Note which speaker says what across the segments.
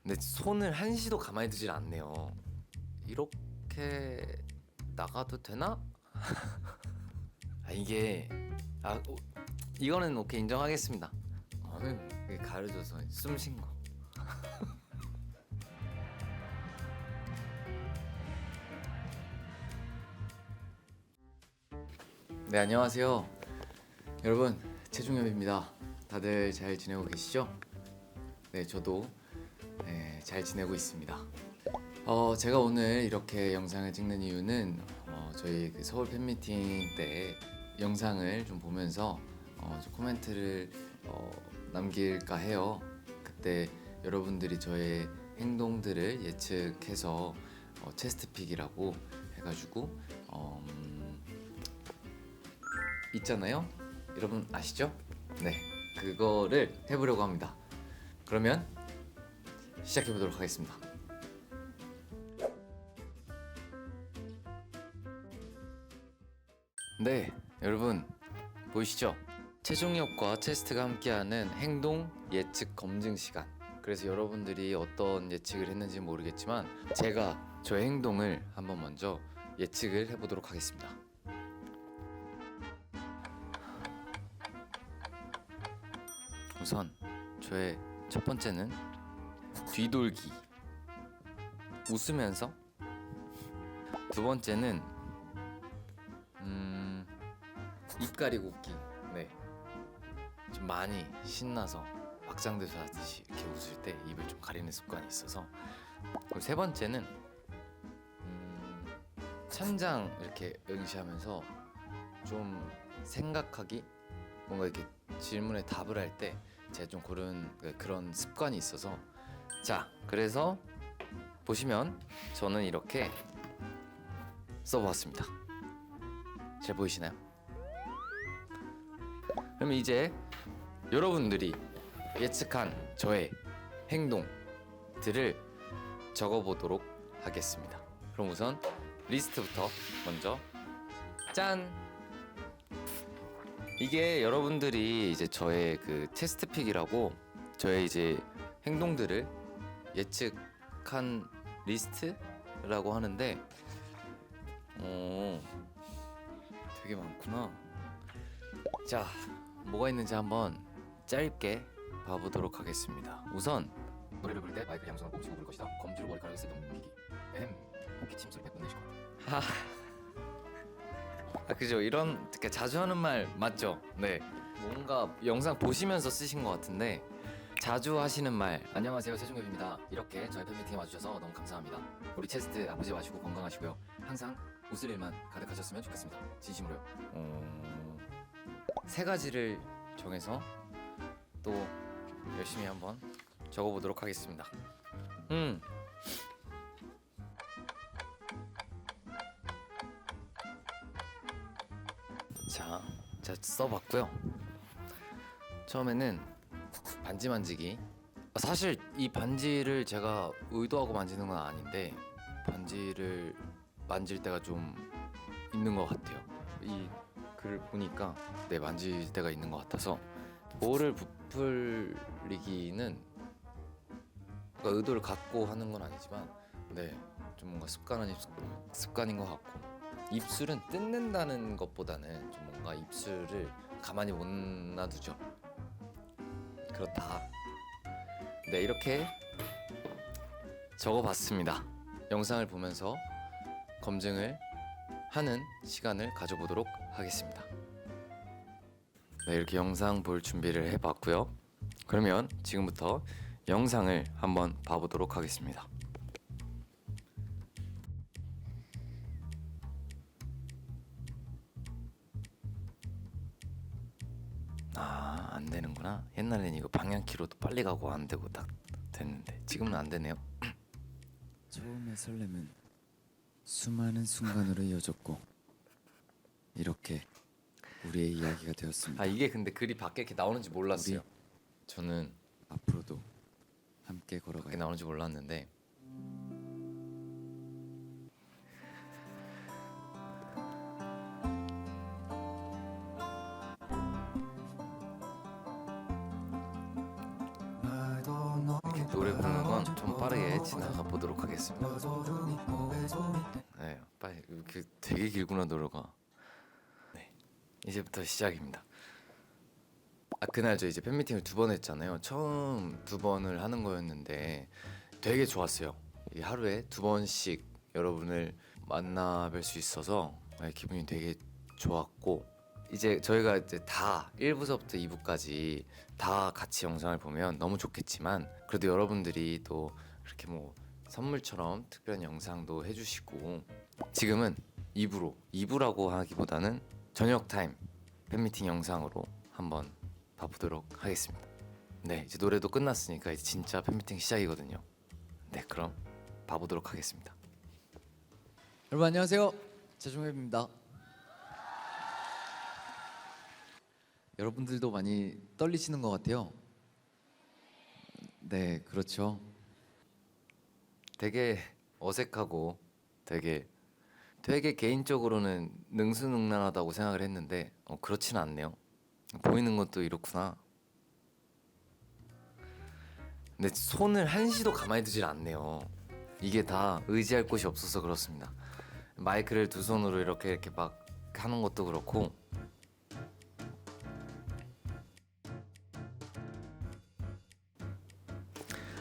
Speaker 1: 근데 손을 한시도 가만히 두질 않네요. 이렇게 나가도 되나? 이게 이거는 오케이, 인정하겠습니다. 저는 가려져서 숨 쉰 거. 네, 안녕하세요 여러분, 최중엽입니다. 다들 잘 지내고 계시죠? 네, 저도 잘 지내고 있습니다. 제가 오늘 이렇게 영상을 찍는 이유는 저희 그 서울 팬미팅 때 영상을 좀 보면서 좀 코멘트를 남길까 해요. 그때 여러분들이 저의 행동들을 예측해서 체스트픽이라고 해가지고 있잖아요. 여러분 아시죠? 네, 그거를 해보려고 합니다. 그러면 시작해보도록 하겠습니다. 네, 여러분 보이시죠? 최종엽과 체스트가 함께하는 행동 예측 검증 시간. 그래서 여러분들이 어떤 예측을 했는지 모르겠지만 제가 저의 행동을 한번 먼저 예측을 해보도록 하겠습니다. 우선 저의 첫 번째는 뒤돌기, 웃으면서. 두 번째는 입 가리고 웃기. 네, 좀 많이 신나서 막장대소 하듯이 이렇게 웃을 때 입을 좀 가리는 습관이 있어서. 그리고 세 번째는 천장 이렇게 응시하면서 좀 생각하기, 뭔가 이렇게 질문에 답을 할 때 제가 좀 그런 습관이 있어서. 자, 그래서 보시면 저는 이렇게 써보았습니다. 잘 보이시나요? 그럼 이제 여러분들이 예측한 저의 행동들을 적어보도록 하겠습니다. 그럼 우선 리스트부터 먼저. 짠! 이게 여러분들이 이제 저의 그 체스트픽이라고 저의 이제 행동들을 예측한 리스트라고 하는데 되게 많구나. 자, 뭐가 있는지 한번 짧게 봐보도록 하겠습니다. 우선 노래를 부를 때 마이크 양손을 꼭 쥐고 부를 것이다. 검지로 머리카락을 쓸 넘기기. 호피 침소리 100번 내실 것 같아. 그죠? 이런 되게 자주 하는 말 맞죠? 네, 뭔가 영상 보시면서 쓰신 것 같은데 자주 하시는 말. 안녕하세요, 최종엽입니다. 이렇게 저희 팬미팅에 와주셔서 너무 감사합니다. 우리 체스트 아프지 마시고 건강하시고요. 항상 웃을 일만 가득하셨으면 좋겠습니다. 진심으로요. 세 가지를 정해서 또 열심히 한번 적어보도록 하겠습니다. 자, 써봤고요. 처음에는 반지 만지기. 사실 이 반지를 제가 의도하고 만지는 건 아닌데 반지를 만질 때가 좀 있는 것 같아요. 이 글을 보니까 만질 때가 있는 것 같아서. 뭐를 부풀리기는 그러니까 의도를 갖고 하는 건 아니지만 좀 뭔가 습관인 것 같고. 입술은 뜯는다는 것보다는 좀 뭔가 입술을 가만히 못 놔두죠. 그렇다. 네, 이렇게 적어봤습니다. 영상을 보면서 검증을 하는 시간을 가져보도록 하겠습니다. 네, 이렇게 영상 볼 준비를 해봤고요. 그러면 지금부터 영상을 한번 봐보도록 하겠습니다. 안 되는구나. 옛날엔 이거 방향키로도 빨리 가고 안 되고 딱 됐는데 지금은 안 되네요.
Speaker 2: 처음의 설렘은 수많은 순간으로 이어졌고 이렇게 우리의 이야기가 되었습니다.
Speaker 1: 이게 근데 글이 밖에 이렇게 나오는지 몰랐어요.
Speaker 2: 우리
Speaker 1: 저는
Speaker 2: 앞으로도 함께
Speaker 1: 밖에
Speaker 2: 걸어가요.
Speaker 1: 나오는지 몰랐는데 이렇게 노래 부르는 건 그러면 좀 빠르게 지나가 보도록 하겠습니다. 네, 빨리 되게 길구나 노래가. 네, 이제부터 시작입니다. 그날 저 이제 팬미팅을 2번 했잖아요. 처음 2번을 하는 거였는데 되게 좋았어요. 이 하루에 2번씩 여러분을 만나 뵐 수 있어서 기분이 되게 좋았고, 이제 저희가 이제 다 1부서부터 2부까지 다 같이 영상을 보면 너무 좋겠지만, 그래도 여러분들이 또 이렇게 뭐 선물처럼 특별한 영상도 해주시고, 지금은 2부라고 하기보다는 저녁 타임 팬미팅 영상으로 한번 봐보도록 하겠습니다. 네, 이제 노래도 끝났으니까 이제 진짜 팬미팅 시작이거든요. 네, 그럼 봐보도록 하겠습니다.
Speaker 2: 여러분 안녕하세요. 재종엽입니다. 여러분들도 많이 떨리시는 것 같아요. 네, 그렇죠.
Speaker 1: 되게 어색하고 되게 개인적으로는 능수능란하다고 생각을 했는데 그렇진 않네요. 보이는 것도 이렇구나. 근데 손을 한시도 가만히 두질 않네요. 이게 다 의지할 곳이 없어서 그렇습니다. 마이크를 2손으로 이렇게 막 하는 것도 그렇고,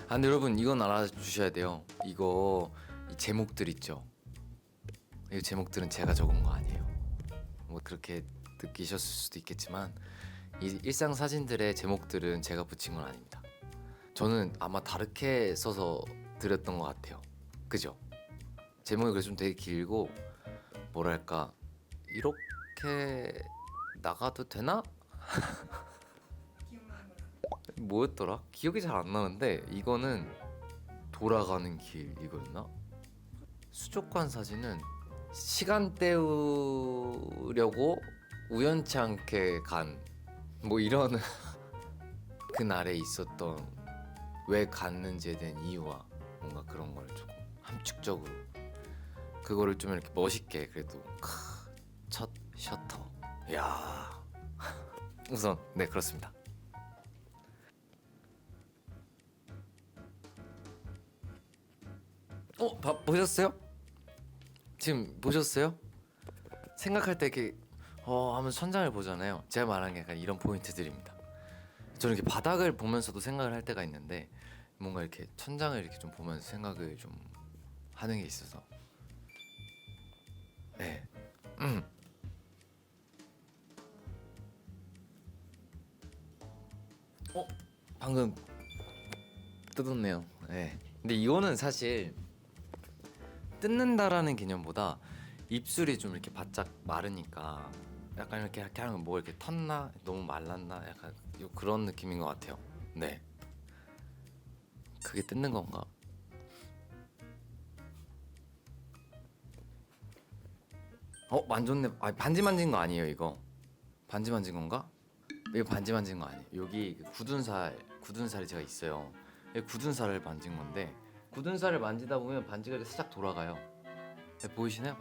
Speaker 1: 근데 여러분 이건 알아주셔야 돼요. 이 제목들 있죠. 이 제목들은 제가 적은 거 아니에요. 뭐 그렇게 느끼셨을 수도 있겠지만 이 일상 사진들의 제목들은 제가 붙인 건 아닙니다. 저는 아마 다르게 써서 드렸던 것 같아요. 그죠? 제목이 그래서 좀 되게 길고, 뭐랄까, 이렇게 나가도 되나? 뭐였더라? 기억이 잘 안 나는데 이거는 돌아가는 길 이거였나? 수족관 사진은 시간 때우려고 우연치 않게 간 뭐 이런 그날에 있었던 왜 갔는지에 대한 이유와 뭔가 그런 걸 조금 함축적으로, 그거를 좀 이렇게 멋있게 그래도 첫 셔터. 야 우선 네, 그렇습니다. 보셨어요? 지금 보셨어요? 생각할 때 이렇게 하면 천장을 보잖아요. 제가 말한 게 약간 이런 포인트들입니다. 저는 이렇게 바닥을 보면서도 생각을 할 때가 있는데, 뭔가 이렇게 천장을 이렇게 좀 보면서 생각을 좀 하는 게 있어서. 네. 방금 뜯었네요. 네. 근데 이거는 사실 뜯는다라는 개념보다 입술이 좀 이렇게 바짝 마르니까 약간 이렇게 하면 뭐 이렇게 텄나, 너무 말랐나, 약간 그런 느낌인 것 같아요. 네. 그게 뜯는 건가? 만졌네. 반지 만진 거 아니에요 이거? 반지 만진 건가? 이거 반지 만진 거 아니에요. 여기 굳은 살이 제가 있어요. 이 굳은 살을 만진 건데, 굳은 살을 만지다 보면 반지가 이렇게 살짝 돌아가요. 보이시나요?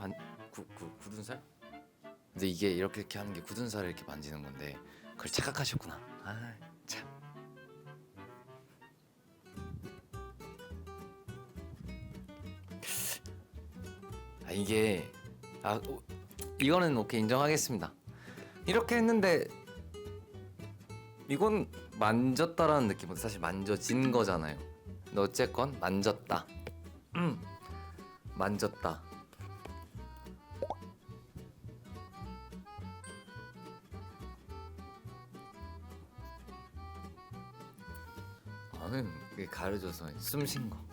Speaker 1: 굳은 살? 근데 이게 이렇게 하는 게 굳은 살을 이렇게 만지는 건데, 그걸 착각하셨구나. 참. 이게 이거는 오케이, 인정하겠습니다. 이렇게 했는데 이건 만졌다라는 느낌보다 사실 만져진 거잖아요. 근데 어쨌건 만졌다. 만졌다. 나는 이게 가려져서 숨 쉰 거.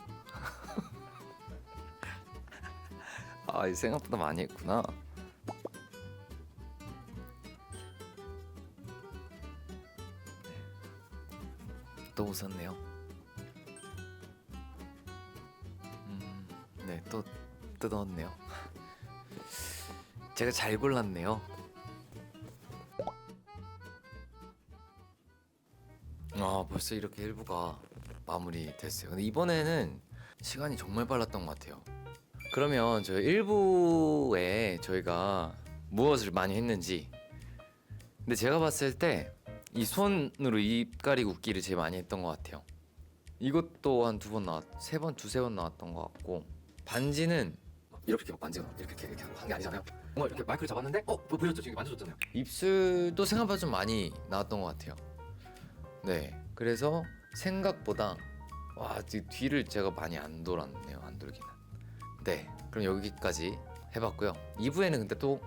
Speaker 1: 생각보다 많이 했구나. 또 웃었네요. 네, 또 뜯었네요. 제가 잘 골랐네요. 벌써 이렇게 1부가 마무리됐어요. 근데 이번에는 시간이 정말 빨랐던 것 같아요. 그러면 저희 1부에 저희가 무엇을 많이 했는지, 근데 제가 봤을 때 이 손으로 입 가리고 웃기를 제일 많이 했던 것 같아요. 이것도 한 두 번 두세 번 나왔던 것 같고 반지는 이렇게 만지거나 이렇게 한 게 아니잖아요. 뭔가 이렇게 마이크를 잡았는데 뭐 보였죠? 지금 만져줬잖아요. 입술도 생각보다 좀 많이 나왔던 것 같아요. 네, 그래서 생각보다 뒤를 제가 많이 안 돌았네요. 안 돌기는. 네, 그럼 여기까지 해봤고요. 2부에는 근데 또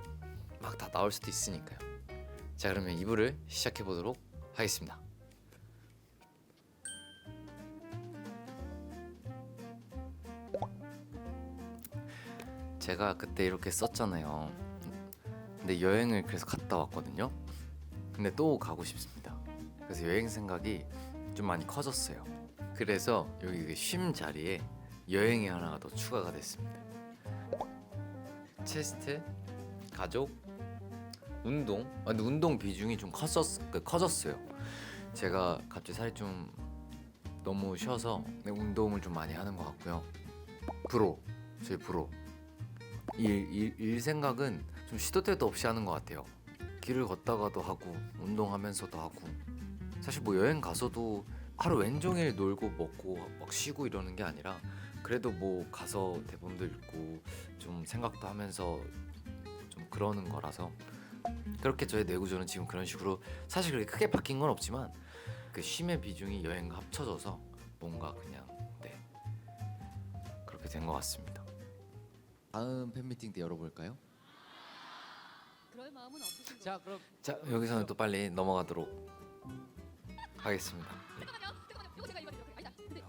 Speaker 1: 막 다 나올 수도 있으니까요. 자, 그러면 2부를 시작해 보도록 하겠습니다. 제가 그때 이렇게 썼잖아요. 근데 여행을 그래서 갔다 왔거든요. 근데 또 가고 싶습니다. 그래서 여행 생각이 좀 많이 커졌어요. 그래서 여기 그 쉼 자리에 여행이 하나가 더 추가가 됐습니다. 체스트, 가족, 운동. 근데 운동 비중이 좀 커졌어요. 제가 갑자기 살이 좀 너무 쉬어서 운동을 좀 많이 하는 것 같고요. 저희 브로. 일 생각은 좀 시도 때도 없이 하는 것 같아요. 길을 걷다가도 하고 운동하면서도 하고. 사실 뭐 여행 가서도 하루 왼종일 놀고 먹고 막 쉬고 이러는 게 아니라 그래도 뭐 가서 대본도 읽고 좀 생각도 하면서 좀 그러는 거라서 그렇게 저의 뇌구조는 지금 그런 식으로 사실 그렇게 크게 바뀐 건 없지만 그 쉼의 비중이 여행과 합쳐져서 뭔가 그냥 그렇게 된 것 같습니다.
Speaker 2: 다음 팬미팅 때 열어볼까요?
Speaker 3: 그럴 마음은 없으신 거.
Speaker 2: 자, 그럼
Speaker 1: 자, 여기서는 또 빨리 넘어가도록 하겠습니다.
Speaker 3: 잠깐만요. 이거 제가 이거 아니다. 근데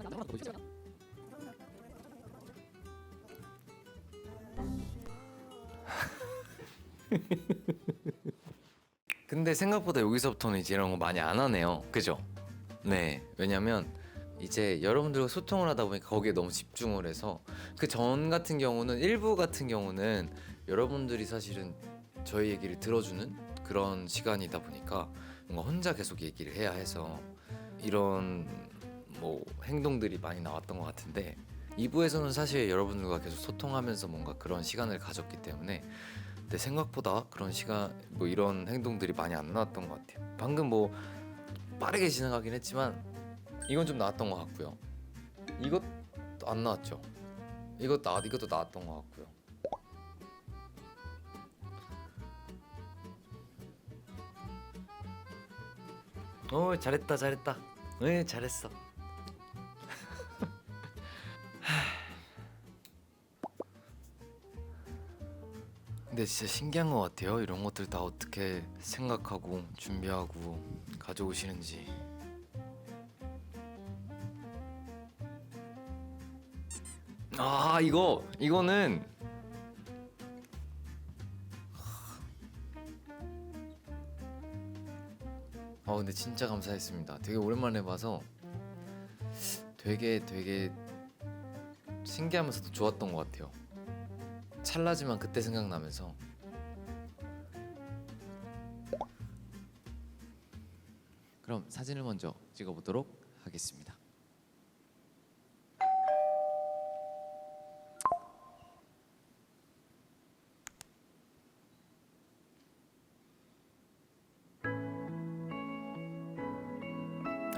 Speaker 2: 하나 더 보여주세요.
Speaker 1: 근데 생각보다 여기서부터는 이제 이런 거 많이 안 하네요. 그죠? 네. 왜냐면 이제 여러분들과 소통을 하다 보니까 거기에 너무 집중을 해서 그 전 같은 경우는 일부 같은 경우는 여러분들이 사실은 저희 얘기를 들어주는 그런 시간이다 보니까 뭔가 혼자 계속 얘기를 해야 해서 이런 뭐 행동들이 많이 나왔던 것 같은데 2부에서는 사실 여러분들과 계속 소통하면서 뭔가 그런 시간을 가졌기 때문에 근데 생각보다 그런 시간 뭐 이런 행동들이 많이 안 나왔던 것 같아요. 방금 뭐 빠르게 진행하긴 했지만 이건 좀 나왔던 것 같고요. 이것도 안 나왔죠. 이것도 나왔던 것 같고요. 잘했다. 잘했어. 근데 진짜 신기한 것 같아요. 이런 것들 다 어떻게 생각하고 준비하고 가져오시는지. 이거는 근데 진짜 감사했습니다. 되게 오랜만에 봐서 되게 신기하면서도 좋았던 것 같아요. 찰나지만 그때 생각나면서
Speaker 2: 그럼 사진을 먼저 찍어보도록 하겠습니다.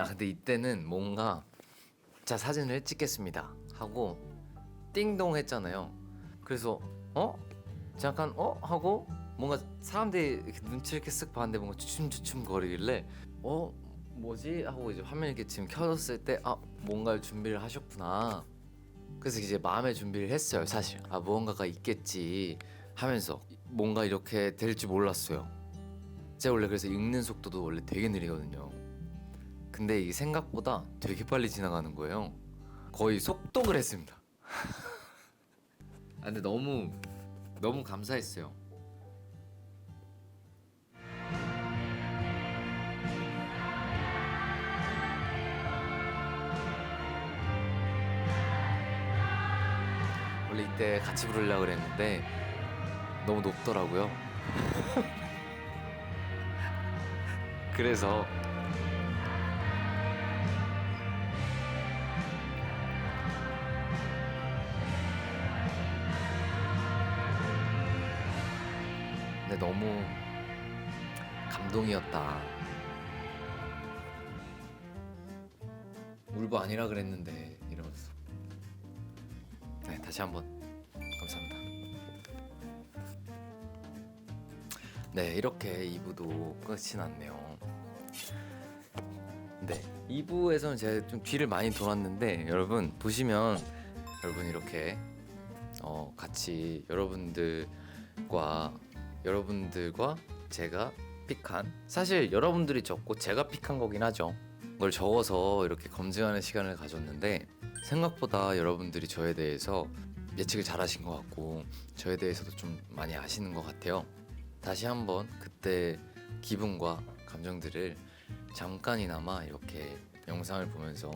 Speaker 1: 근데 이때는 뭔가 자 사진을 찍겠습니다 하고 띵동 했잖아요. 그래서 잠깐 하고 뭔가 사람들이 이렇게 눈치를 이렇게 쓱 봤는데 뭔가 주춤주춤 거리길래 뭐지 하고 이제 화면 이렇게 지금 켜졌을 때 뭔가를 준비를 하셨구나. 그래서 이제 마음의 준비를 했어요. 사실 무언가가 있겠지 하면서 뭔가 이렇게 될 줄 몰랐어요. 제가 원래 그래서 읽는 속도도 원래 되게 느리거든요. 근데 이게 생각보다 되게 빨리 지나가는 거예요. 거의 속독을 했습니다. 근데 너무 감사했어요. 원래 이때 같이 부르려고 그랬는데 너무 높더라고요. 그래서 근데 너무 감동이었다. 울보 아니라 그랬는데 이러면서. 네, 다시 한번 감사합니다. 네, 이렇게 2부도 끝이 났네요. 네, 2부에서는 제가 좀 뒤를 많이 돌았는데 여러분 보시면 여러분 이렇게 같이 여러분들과 제가 픽한, 사실 여러분들이 적고 제가 픽한 거긴 하죠. 그걸 적어서 이렇게 검증하는 시간을 가졌는데 생각보다 여러분들이 저에 대해서 예측을 잘 하신 것 같고 저에 대해서도 좀 많이 아시는 것 같아요. 다시 한번 그때 기분과 감정들을 잠깐이나마 이렇게 영상을 보면서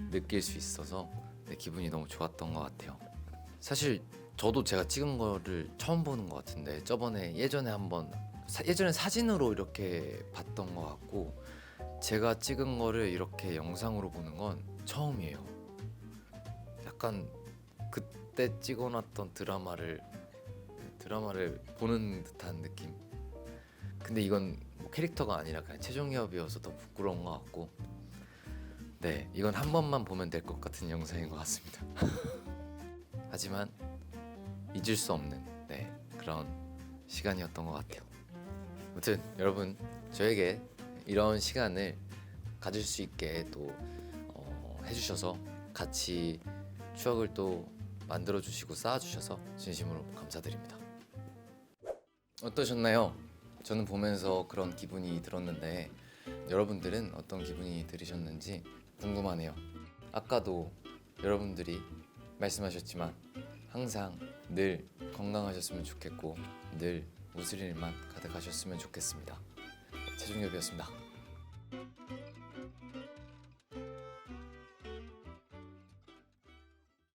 Speaker 1: 느낄 수 있어서 기분이 너무 좋았던 것 같아요. 사실 저도 제가 찍은 거를 처음 보는 것 같은데 예전에 사진으로 이렇게 봤던 것 같고 제가 찍은 거를 이렇게 영상으로 보는 건 처음이에요. 약간 그때 찍어놨던 드라마를 보는 듯한 느낌. 근데 이건 뭐 캐릭터가 아니라 그냥 최종협이어서 더 부끄러운 것 같고, 네, 이건 한 번만 보면 될 것 같은 영상인 것 같습니다. 하지만 잊을 수 없는 그런 시간이었던 것 같아요. 아무튼 여러분 저에게 이런 시간을 가질 수 있게 또 해주셔서 같이 추억을 또 만들어주시고 쌓아주셔서 진심으로 감사드립니다. 어떠셨나요? 저는 보면서 그런 기분이 들었는데 여러분들은 어떤 기분이 들으셨는지 궁금하네요. 아까도 여러분들이 말씀하셨지만 항상 늘 건강하셨으면 좋겠고 늘 웃을 일만 가득하셨으면 좋겠습니다. 최종엽이었습니다.